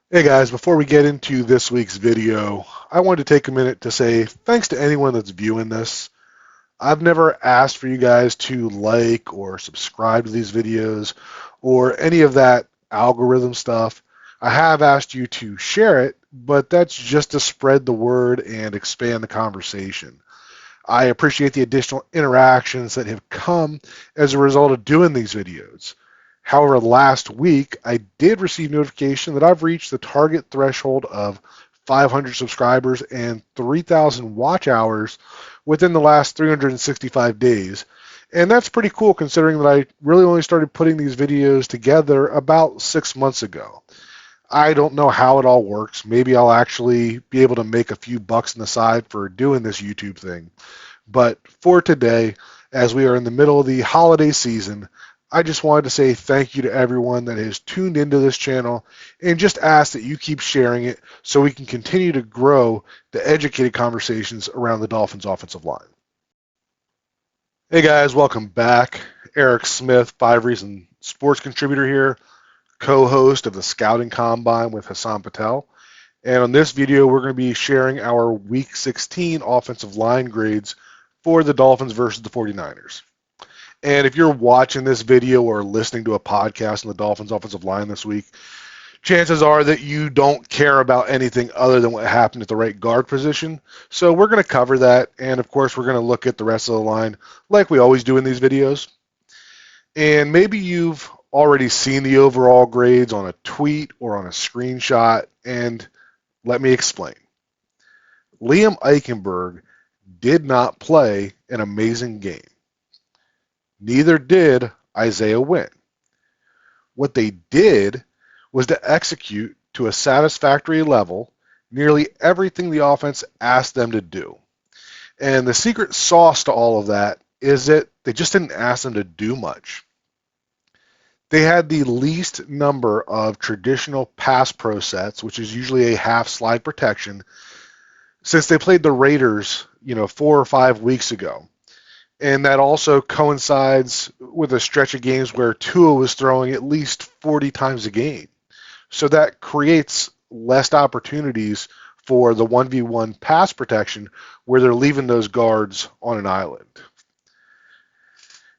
Hey guys, before we get into this week's video, I wanted to take a minute to say thanks to anyone that's viewing this. I've never asked for you guys to like or subscribe to these videos or any of that algorithm stuff. I have asked you to share it, but that's just to spread the word and expand the conversation. I appreciate the additional interactions that have come as a result of doing these videos. However, last week I did receive notification that I've reached the target threshold of 500 subscribers and 3,000 watch hours within the last 365 days. And that's pretty cool considering that I really only started putting these videos together about 6 months ago. I don't know how it all works. Maybe I'll actually be able to make a few bucks on the side for doing this YouTube thing. But for today, as we are in the middle of the holiday season, I just wanted to say thank you to everyone that has tuned into this channel and just ask that you keep sharing it so we can continue to grow the educated conversations around the Dolphins offensive line. Hey guys, welcome back. Eric Smith, 5 Reason Sports contributor here, co-host of the Scouting Combine with Hassan Patel. And on this video, we're going to be sharing our Week 16 offensive line grades for the Dolphins versus the 49ers. And if you're watching this video or listening to a podcast on the Dolphins offensive line this week, chances are that you don't care about anything other than what happened at the right guard position. So we're going to cover that. And of course, we're going to look at the rest of the line like we always do in these videos. And maybe you've already seen the overall grades on a tweet or on a screenshot. And let me explain. Liam Eichenberg did not play an amazing game. Neither did Isaiah Wynn. What they did was to execute to a satisfactory level nearly everything the offense asked them to do. And the secret sauce to all of that is that they just didn't ask them to do much. They had the least number of traditional pass pro sets, which is usually a half slide protection, since they played the Raiders, 4 or 5 weeks ago. And that also coincides with a stretch of games where Tua was throwing at least 40 times a game. So that creates less opportunities for the 1v1 pass protection where they're leaving those guards on an island.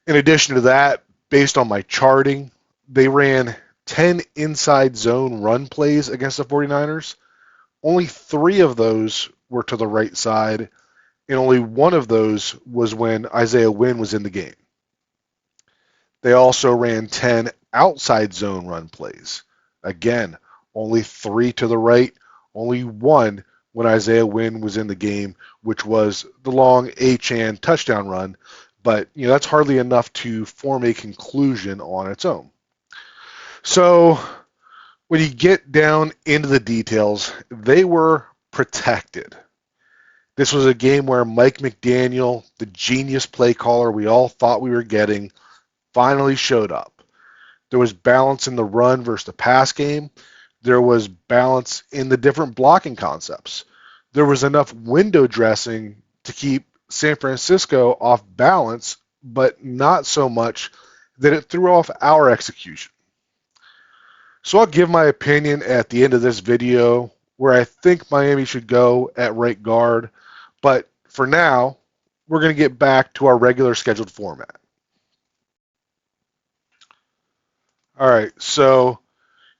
In addition to that, based on my charting, they ran 10 inside zone run plays against the 49ers. Only 3 of those were to the right side, and only one of those was when Isaiah Wynn was in the game. They also ran 10 outside zone run plays. Again, only 3 to the right, only 1 when Isaiah Wynn was in the game, which was the long Achane touchdown run. But that's hardly enough to form a conclusion on its own. So when you get down into the details, they were protected. This was a game where Mike McDaniel, the genius play caller we all thought we were getting, finally showed up. There was balance in the run versus the pass game. There was balance in the different blocking concepts. There was enough window dressing to keep San Francisco off balance, but not so much that it threw off our execution. So I'll give my opinion at the end of this video where I think Miami should go at right guard. But for now, we're going to get back to our regular scheduled format. All right, so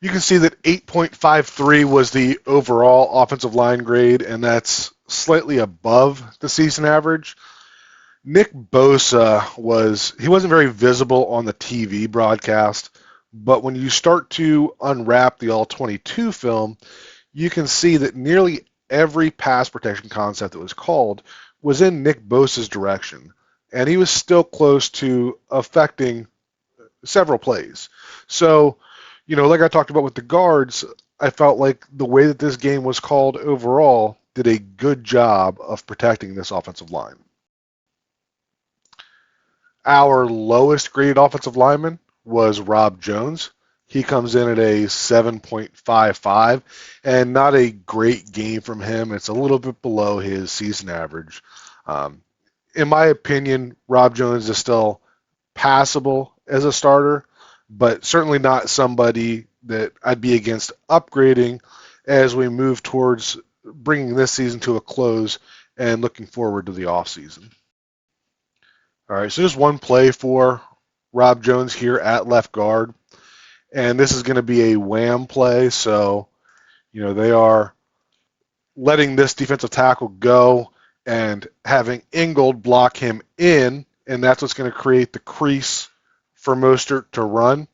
you can see that 8.53 was the overall offensive line grade, and that's slightly above the season average. Nick Bosa wasn't very visible on the TV broadcast, but when you start to unwrap the All-22 film, you can see that nearly every pass protection concept that was called was in Nick Bosa's direction, and he was still close to affecting several plays. So, like I talked about with the guards, I felt like the way that this game was called overall did a good job of protecting this offensive line. Our lowest graded offensive lineman was Rob Jones. He comes in at a 7.55, and not a great game from him. It's a little bit below his season average. In my opinion, Rob Jones is still passable as a starter, but certainly not somebody that I'd be against upgrading as we move towards bringing this season to a close and looking forward to the offseason. All right, so just one play for Rob Jones here at left guard, and this is going to be a wham play, so they are letting this defensive tackle go and having Ingold block him in, and that's what's going to create the crease for Mostert to run.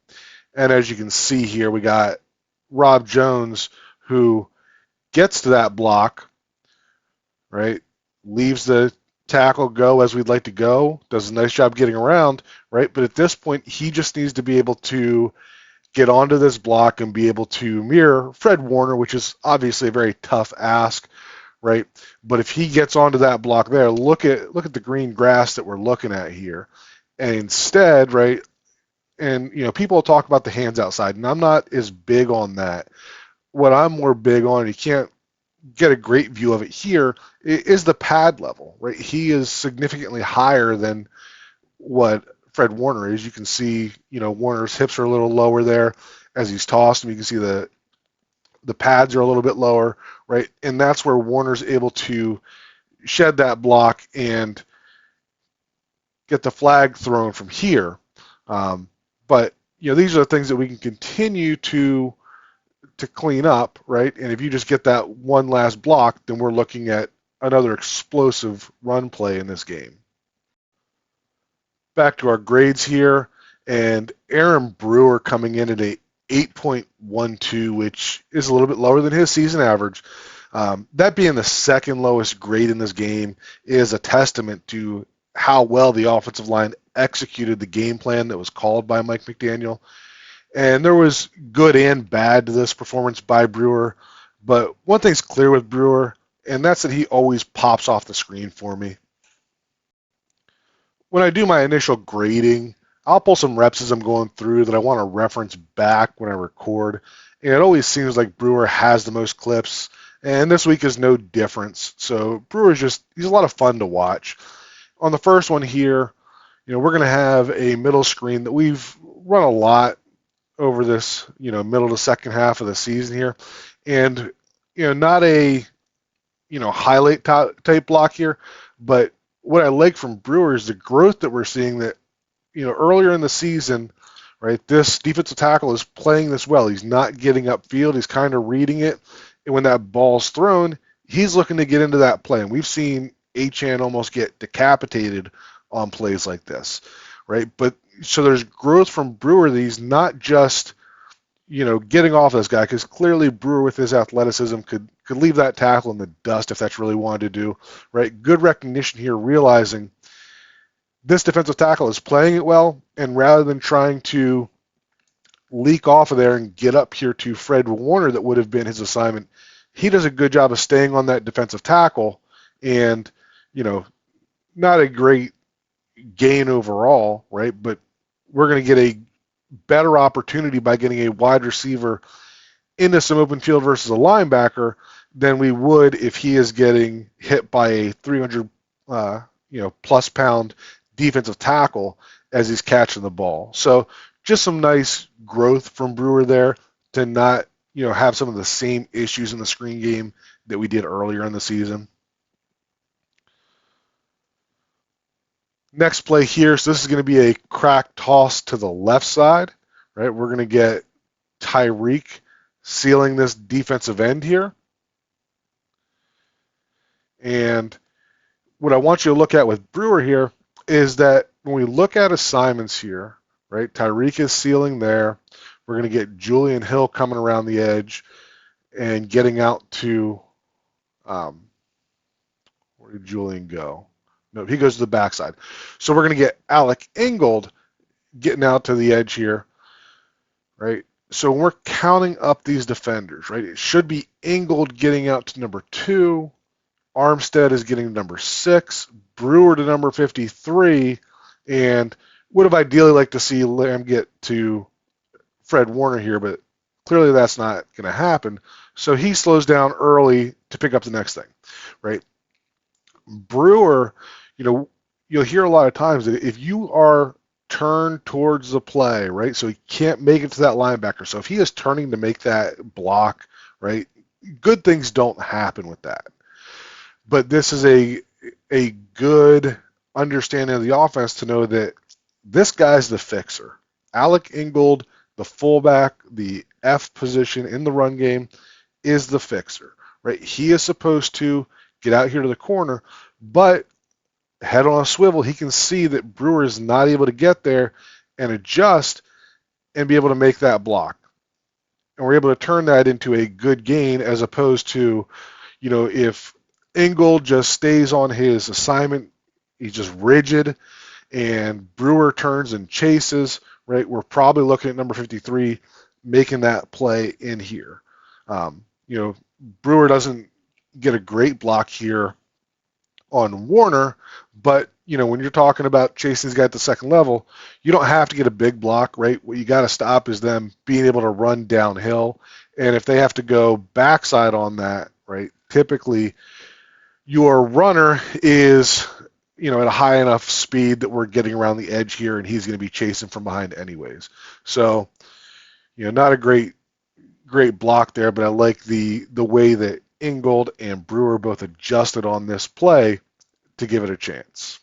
And as you can see here, we got Rob Jones who gets to that block, right? Leaves the tackle go as we'd like to go, does a nice job getting around, right? But at this point, he just needs to be able to get onto this block and be able to mirror Fred Warner, which is obviously a very tough ask, right? But if he gets onto that block there, look at the green grass that we're looking at here. And instead, right, and people talk about the hands outside, and I'm not as big on that. What I'm more big on, you can't get a great view of it here, is the pad level, right? He is significantly higher than what Fred Warner is. You can see, Warner's hips are a little lower there as he's tossed him. You can see the pads are a little bit lower, right? And that's where Warner's able to shed that block and get the flag thrown from here. But these are the things that we can continue to clean up, right? And if you just get that one last block, then we're looking at another explosive run play in this game. Back to our grades here, and Aaron Brewer coming in at a 8.12, which is a little bit lower than his season average. That being the second lowest grade in this game is a testament to how well the offensive line executed the game plan that was called by Mike McDaniel. And there was good and bad to this performance by Brewer. But one thing's clear with Brewer, and that's that he always pops off the screen for me. When I do my initial grading, I'll pull some reps as I'm going through that I want to reference back when I record. And it always seems like Brewer has the most clips, and this week is no difference. So Brewer's he's a lot of fun to watch. On the first one here, we're going to have a middle screen that we've run a lot over this, middle to second half of the season here. And, not a, highlight type block here, but what I like from Brewer is the growth that we're seeing that, earlier in the season, right, this defensive tackle is playing this well. He's not getting upfield. He's kind of reading it. And when that ball's thrown, he's looking to get into that play. And we've seen Achane almost get decapitated on plays like this, right? But so there's growth from Brewer that he's not just, getting off this guy, because clearly Brewer with his athleticism could leave that tackle in the dust if that's really wanted to do, right? Good recognition here, realizing this defensive tackle is playing it well, and rather than trying to leak off of there and get up here to Fred Warner that would have been his assignment, he does a good job of staying on that defensive tackle, and, not a great gain overall, right? But we're going to get a better opportunity by getting a wide receiver into some open field versus a linebacker than we would if he is getting hit by a 300 plus pound defensive tackle as he's catching the ball. So just some nice growth from Brewer there to not have some of the same issues in the screen game that we did earlier in the season. Next play here, so this is going to be a crack toss to the left side, right? We're going to get Tyreek sealing this defensive end here. And what I want you to look at with Brewer here is that when we look at assignments here, right, Tyreek is sealing there. We're going to get Julian Hill coming around the edge and getting out to, where did Julian go? No, he goes to the backside. So we're going to get Alec Ingold getting out to the edge here, right? So when we're counting up these defenders, right, it should be Ingold getting out to number 2, Armstead is getting to number 6, Brewer to number 53, and would have ideally liked to see Lamm get to Fred Warner here, but clearly that's not going to happen. So he slows down early to pick up the next thing, right? Brewer, you'll hear a lot of times that if you are turn towards the play, right? So he can't make it to that linebacker. So if he is turning to make that block, right, good things don't happen with that. But this is a good understanding of the offense to know that this guy's the fixer. Alec Ingold, the fullback, the F position in the run game, is the fixer, right? He is supposed to get out here to the corner, but head on a swivel, he can see that Brewer is not able to get there and adjust and be able to make that block. And we're able to turn that into a good gain as opposed to, if Ingold just stays on his assignment, he's just rigid, and Brewer turns and chases, right? We're probably looking at number 53 making that play in here. Brewer doesn't get a great block here on Warner, but when you're talking about chasing these guys at the second level, you don't have to get a big block, right? What you got to stop is them being able to run downhill, and if they have to go backside on that, right? Typically, your runner is at a high enough speed that we're getting around the edge here, and he's going to be chasing from behind anyways. So, not a great block there, but I like the way that Ingold and Brewer both adjusted on this play to give it a chance.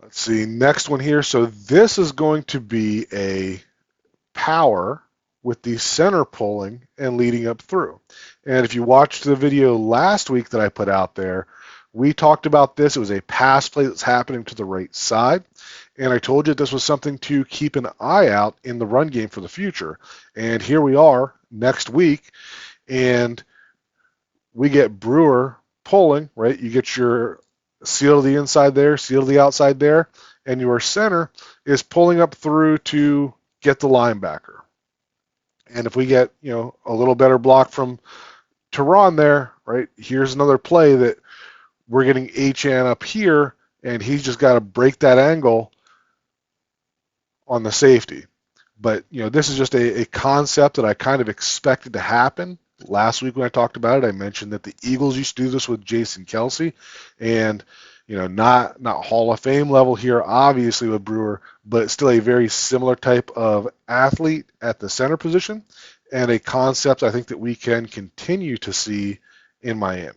Let's see, next one here. So this is going to be a power with the center pulling and leading up through. And if you watched the video last week that I put out there, we talked about this. It was a pass play that's happening to the right side. And I told you this was something to keep an eye out in the run game for the future. And here we are next week, and we get Brewer pulling, right? You get your seal to the inside there, seal to the outside there, and your center is pulling up through to get the linebacker. And if we get, a little better block from Terron there, right? Here's another play that we're getting H-An up here, and he's just got to break that angle on the safety. But, this is just a concept that I kind of expected to happen. Last week when I talked about it, I mentioned that the Eagles used to do this with Jason Kelce, and not Hall of Fame level here, obviously with Brewer, but still a very similar type of athlete at the center position, and a concept I think that we can continue to see in Miami.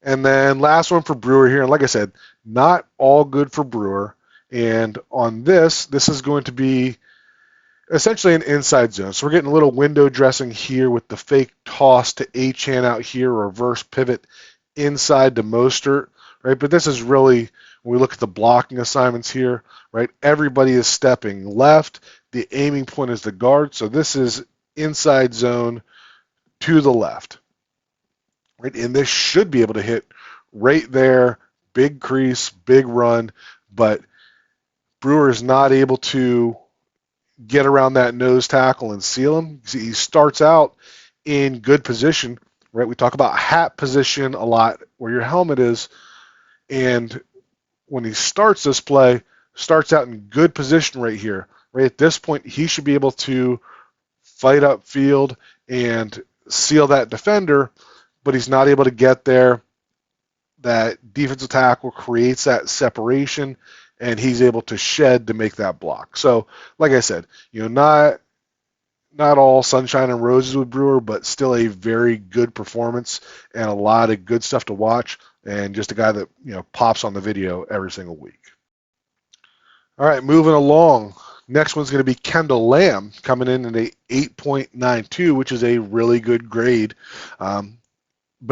And then last one for Brewer here, and like I said, not all good for Brewer. And on this is going to be essentially an inside zone. So we're getting a little window dressing here with the fake toss to Achane out here, reverse pivot inside to Mostert, right? But this is really, when we look at the blocking assignments here, right, everybody is stepping left. The aiming point is the guard. So this is inside zone to the left, right? And this should be able to hit right there, big crease, big run, but Brewer is not able to get around that nose tackle and seal him. He starts out in good position, right? We talk about hat position a lot, where your helmet is, and when he starts this play, starts out in good position right here. Right at this point, he should be able to fight upfield and seal that defender, but he's not able to get there. That defensive tackle creates that separation, and he's able to shed to make that block. So, like I said, not all sunshine and roses with Brewer, but still a very good performance and a lot of good stuff to watch, and just a guy that pops on the video every single week. All right, moving along. Next one's going to be Kendall Lamm coming in at a 8.92, which is a really good grade. But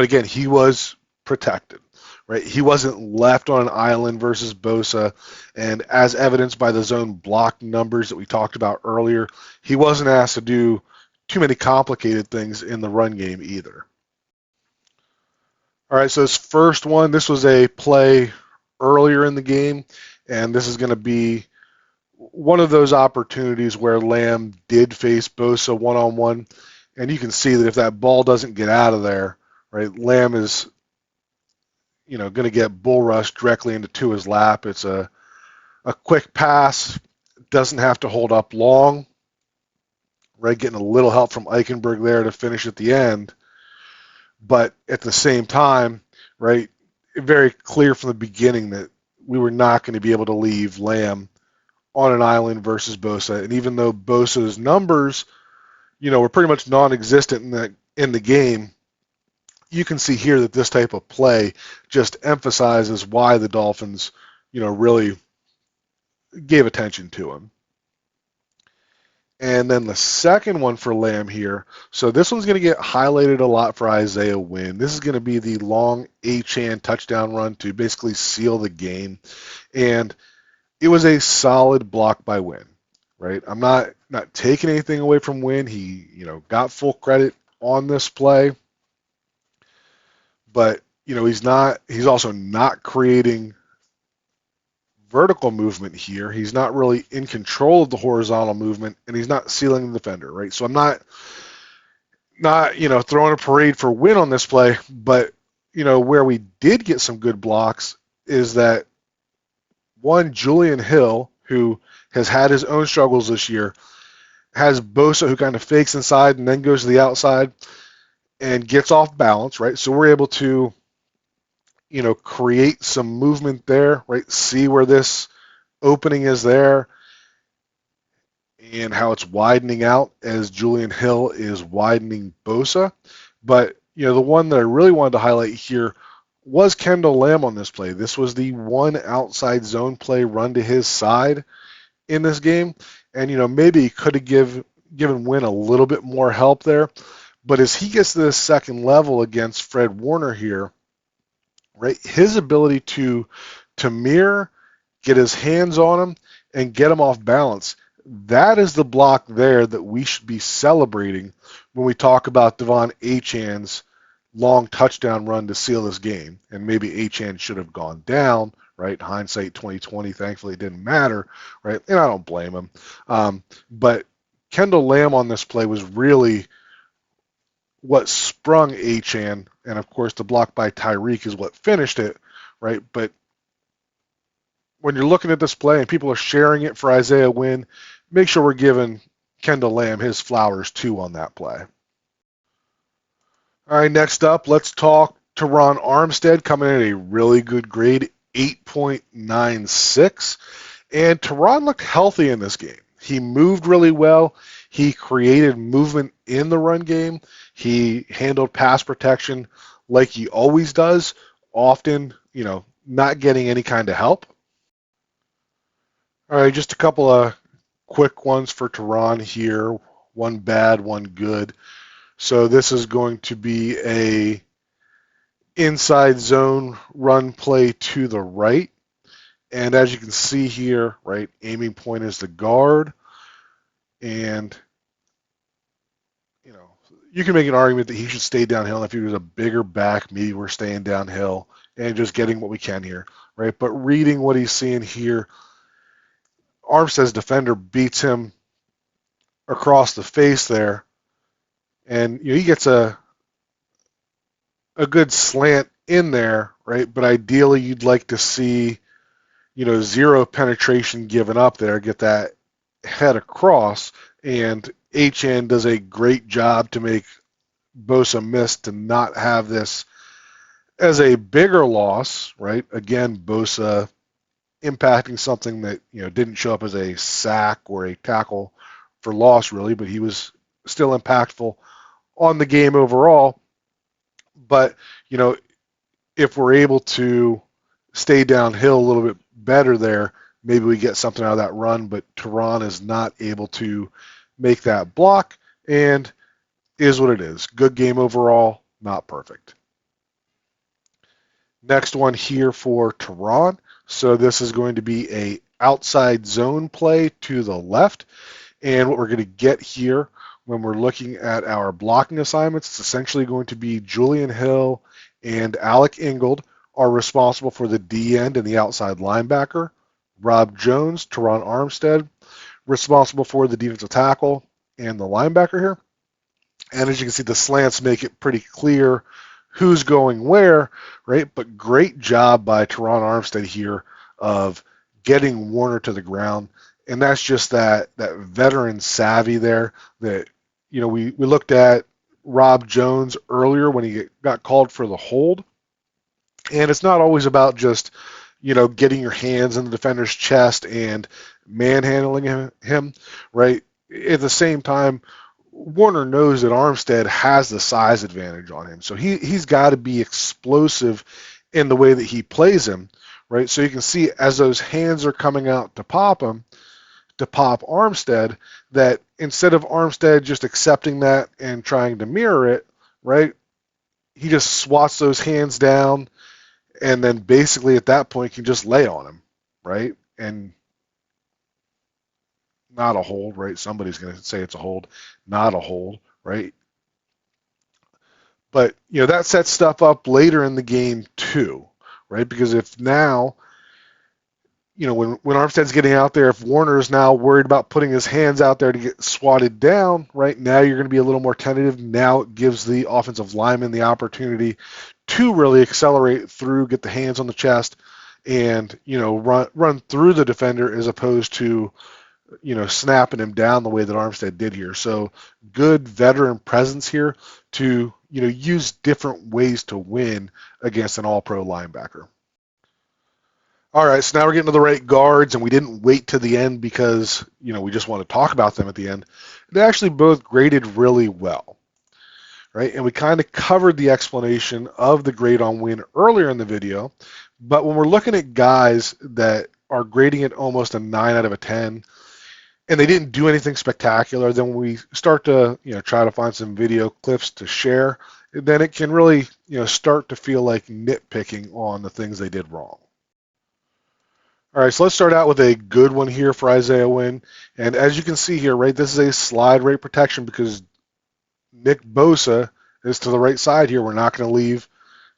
again, he was protected. Right, he wasn't left on an island versus Bosa, and as evidenced by the zone block numbers that we talked about earlier, he wasn't asked to do too many complicated things in the run game either. All right, so this first one, this was a play earlier in the game, and this is going to be one of those opportunities where Lamm did face Bosa one-on-one, and you can see that if that ball doesn't get out of there, right, Lamm is going to get bull rushed directly into Tua's lap. It's a quick pass, doesn't have to hold up long, right? Getting a little help from Eichenberg there to finish at the end. But at the same time, right? Very clear from the beginning that we were not going to be able to leave Lamm on an island versus Bosa. And even though Bosa's numbers, were pretty much non-existent in the game, you can see here that this type of play just emphasizes why the Dolphins, really gave attention to him. And then the second one for Lamm here. So this one's going to get highlighted a lot for Isaiah Wynn. This is going to be the long Achane touchdown run to basically seal the game. And it was a solid block by Wynn, right? I'm not taking anything away from Wynn. He, got full credit on this play. But, he's also not creating vertical movement here. He's not really in control of the horizontal movement, and he's not sealing the defender, right? So I'm not throwing a parade for Win on this play, but where we did get some good blocks is that one, Julian Hill, who has had his own struggles this year, has Bosa who kind of fakes inside and then goes to the outside and gets off balance, right? So we're able to create some movement there, right? See where this opening is there and how it's widening out as Julian Hill is widening Bosa. But, the one that I really wanted to highlight here was Kendall Lamm on this play. This was the one outside zone play run to his side in this game. And, maybe he could have given Wynn a little bit more help there. But as he gets to this second level against Fred Warner here, right, his ability to mirror, get his hands on him, and get him off balance, that is the block there that we should be celebrating when we talk about Devon Achane's long touchdown run to seal this game. And maybe Achane should have gone down, right? Hindsight 2020, thankfully it didn't matter, right? And I don't blame him. But Kendall Lamm on this play was really what sprung Achane, and of course the block by Tyreek is what finished it, right? But when you're looking at this play and people are sharing it for Isaiah Wynn, make sure we're giving Kendall Lamm his flowers too on that play. All right, next up, let's talk Terron Armstead coming in at a really good grade, 8.96. And Terron looked healthy in this game. He moved really well. He created movement in the run game. He handled pass protection like he always does, often, not getting any kind of help. All right, just a couple of quick ones for Terron here. One bad, one good. So this is going to be a inside zone run play to the right. And as you can see here, right, aiming point is the guard. And, you can make an argument that he should stay downhill. If he was a bigger back, maybe we're staying downhill and just getting what we can here, right? But reading what he's seeing here, Armstead's defender beats him across the face there. And, he gets a good slant in there, right? But ideally you'd like to see, zero penetration given up there, get that head across, and Achane does a great job to make Bosa miss to not have this as a bigger loss, right? Again, Bosa impacting something that, didn't show up as a sack or a tackle for loss really, but he was still impactful on the game overall. But, if we're able to stay downhill a little bit better there, maybe we get something out of that run, but Terron is not able to make that block, and is what it is. Good game overall, not perfect. Next one here for Terron. So this is going to be a outside zone play to the left, and what we're going to get here when we're looking at our blocking assignments, it's essentially going to be Julian Hill and Alec Ingold are responsible for the D end and the outside linebacker. Rob Jones, Terron Armstead, responsible for the defensive tackle and the linebacker here. And as you can see, the slants make it pretty clear who's going where, right? But great job by Terron Armstead here of getting Warner to the ground. And that's just that veteran savvy there that, we looked at Rob Jones earlier when he got called for the hold. And it's not always about just, getting your hands in the defender's chest and manhandling him, right? At the same time, Warner knows that Armstead has the size advantage on him. So he's got to be explosive in the way that he plays him, right? So you can see as those hands are coming out to pop him, to pop Armstead, that instead of Armstead just accepting that and trying to mirror it, right, he just swats those hands down and then basically at that point can just lay on him, right? And not a hold, right? Somebody's going to say it's a hold, not a hold, right? But, that sets stuff up later in the game too, right? Because if now, when Armstead's getting out there, if Warner's now worried about putting his hands out there to get swatted down, right, now you're going to be a little more tentative. Now it gives the offensive lineman the opportunity to really accelerate through, get the hands on the chest, and, run through the defender as opposed to, snapping him down the way that Armstead did here. So good veteran presence here to, use different ways to win against an all-pro linebacker. All right, so now we're getting to the right guards, and we didn't wait to the end because, we just want to talk about them at the end. They actually both graded really well, right? And we kind of covered the explanation of the grade on win earlier in the video, but when we're looking at guys that are grading it almost a 9 out of a 10, and they didn't do anything spectacular, then when we start to, try to find some video clips to share, then it can really, start to feel like nitpicking on the things they did wrong. All right, so let's start out with a good one here for Isaiah Wynn. And as you can see here, right, this is a slide rate protection because Nick Bosa is to the right side here. We're not going to leave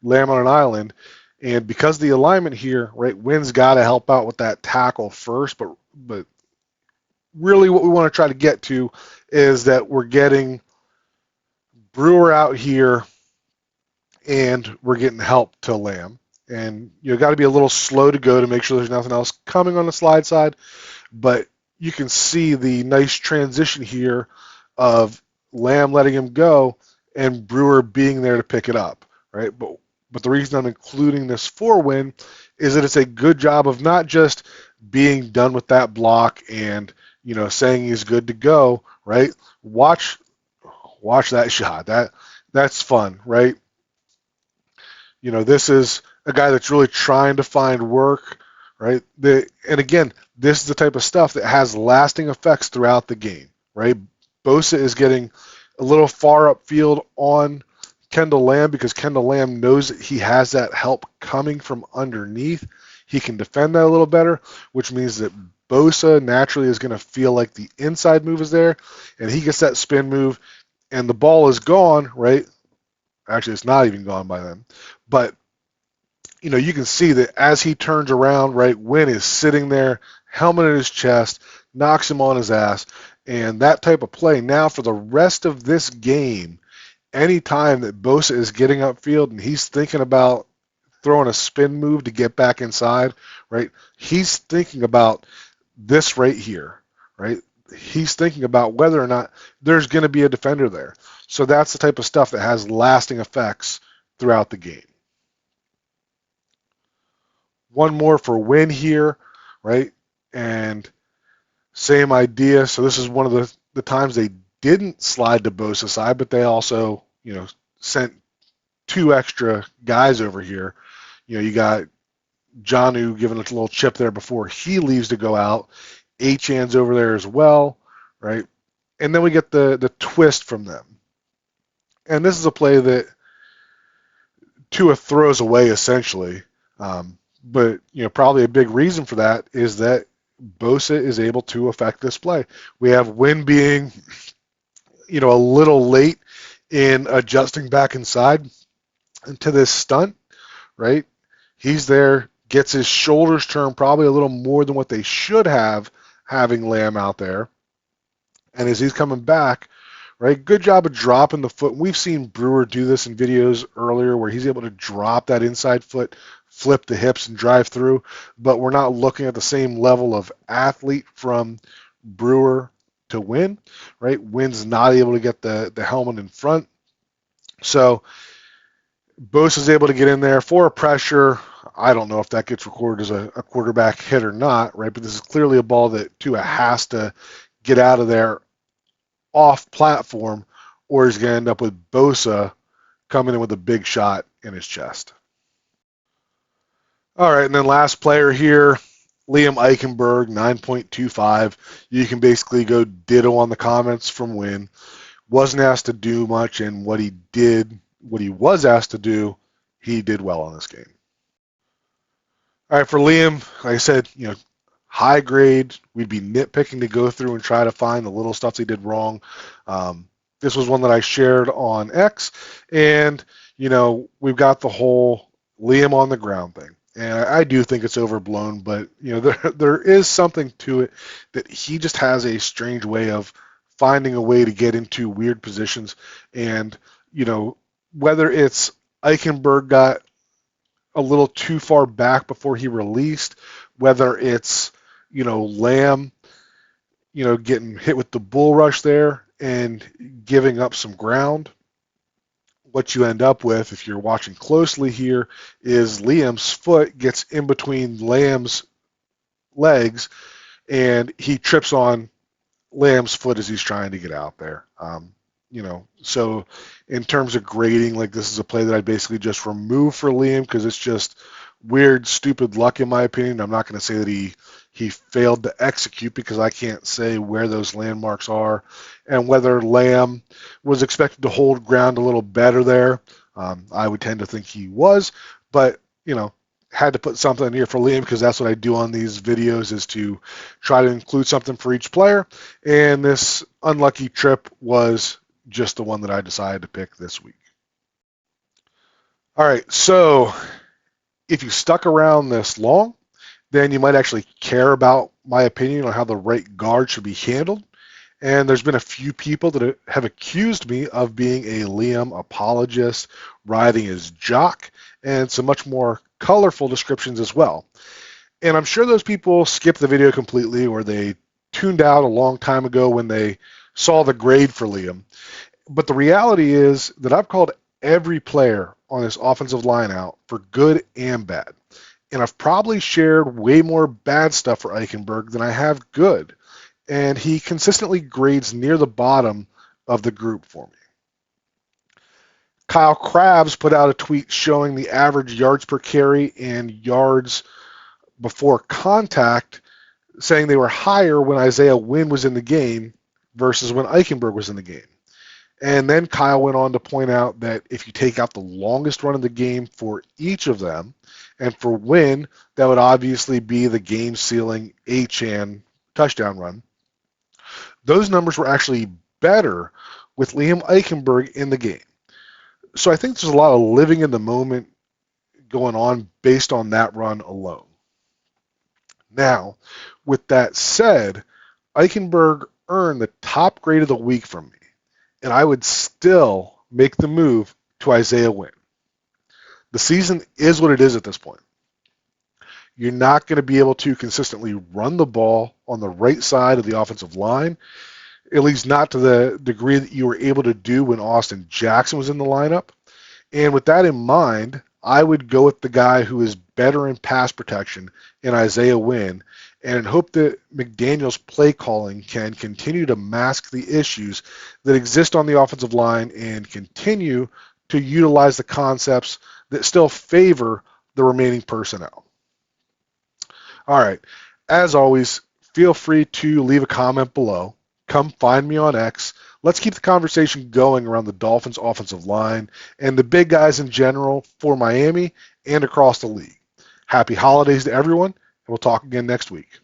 Lamm on an island. And because of the alignment here, right, Wynn's got to help out with that tackle first, but really what we want to try to get to is that we're getting Brewer out here and we're getting help to Lamm. And got to be a little slow to go to make sure there's nothing else coming on the slide side. But you can see the nice transition here of Lamm letting him go and Brewer being there to pick it up, right? But the reason I'm including this for Wynn is that it's a good job of not just being done with that block and saying he's good to go, right? Watch that shot. That's fun, right? This is a guy that's really trying to find work, right? And again, this is the type of stuff that has lasting effects throughout the game, right? Bosa is getting a little far upfield on Kendall Lamm because Kendall Lamm knows that he has that help coming from underneath. He can defend that a little better, which means that Bosa naturally is going to feel like the inside move is there, and he gets that spin move, and the ball is gone, right? Actually, it's not even gone by then. But, you can see that as he turns around, right, Wynn is sitting there, helmet in his chest, knocks him on his ass, and that type of play. Now, for the rest of this game, any time that Bosa is getting upfield and he's thinking about throwing a spin move to get back inside, right, he's thinking about this right here, right? He's thinking about whether or not there's going to be a defender there. So that's the type of stuff that has lasting effects throughout the game. One more for Wynn here, right? And same idea. So this is one of the times they didn't slide to Bosa's side, but they also, sent 2 extra guys over here. You got Jonnu giving a little chip there before he leaves to go out. Achan's over there as well, right? And then we get the twist from them. And this is a play that Tua throws away essentially. But probably a big reason for that is that Bosa is able to affect this play. We have Wynn being, a little late in adjusting back inside into this stunt, right? He's there, gets his shoulders turned probably a little more than what they should have, having Lamm out there. And as he's coming back, right, good job of dropping the foot. We've seen Brewer do this in videos earlier where he's able to drop that inside foot, flip the hips, and drive through. But we're not looking at the same level of athlete from Brewer to Wynn, right? Wynn's not able to get the helmet in front. So Bosa's able to get in there for a pressure. I don't know if that gets recorded as a quarterback hit or not, right? But this is clearly a ball that Tua has to get out of there off platform, or he's going to end up with Bosa coming in with a big shot in his chest. All right, and then last player here, Liam Eichenberg, 9.25. You can basically go ditto on the comments from Win. Wasn't asked to do much, and what he was asked to do, he did well on this game. All right, for Liam, like I said, high grade. We'd be nitpicking to go through and try to find the little stuff they did wrong. This was one that I shared on X, and we've got the whole Liam on the ground thing, and I do think it's overblown, but there is something to it that he just has a strange way of finding a way to get into weird positions, and whether it's Eichenberg got a little too far back before he released, whether it's Lamm getting hit with the bull rush there and giving up some ground. What you end up with, if you're watching closely here, is Liam's foot gets in between Lamb's legs, and he trips on Lamb's foot as he's trying to get out there. So in terms of grading, like, this is a play that I basically just remove for Liam because it's just weird, stupid luck in my opinion. I'm not going to say that he failed to execute because I can't say where those landmarks are and whether Lamm was expected to hold ground a little better there. I would tend to think he was, but had to put something in here for Liam because that's what I do on these videos, is to try to include something for each player. And this unlucky trip was just the one that I decided to pick this week. All right, so if you stuck around this long, then you might actually care about my opinion on how the right guard should be handled. And there's been a few people that have accused me of being a Liam apologist, riding his jock, and some much more colorful descriptions as well. And I'm sure those people skipped the video completely, or they tuned out a long time ago when they saw the grade for Liam. But the reality is that I've called every player on this offensive line out for good and bad. And I've probably shared way more bad stuff for Eichenberg than I have good. And he consistently grades near the bottom of the group for me. Kyle Krabs put out a tweet showing the average yards per carry and yards before contact, saying they were higher when Isaiah Wynn was in the game versus when Eichenberg was in the game. And then Kyle went on to point out that if you take out the longest run of the game for each of them, and for Wynn, that would obviously be the game-sealing Achane touchdown run, those numbers were actually better with Liam Eichenberg in the game. So I think there's a lot of living in the moment going on based on that run alone. Now, with that said, Eichenberg earned the top grade of the week from me, and I would still make the move to Isaiah Wynn. The season is what it is at this point. You're not going to be able to consistently run the ball on the right side of the offensive line, at least not to the degree that you were able to do when Austin Jackson was in the lineup. And with that in mind, I would go with the guy who is better in pass protection in Isaiah Wynn, and hope that McDaniel's play calling can continue to mask the issues that exist on the offensive line and continue to utilize the concepts that still favor the remaining personnel. All right, as always, feel free to leave a comment below. Come find me on X. Let's keep the conversation going around the Dolphins offensive line and the big guys in general for Miami and across the league. Happy holidays to everyone, and we'll talk again next week.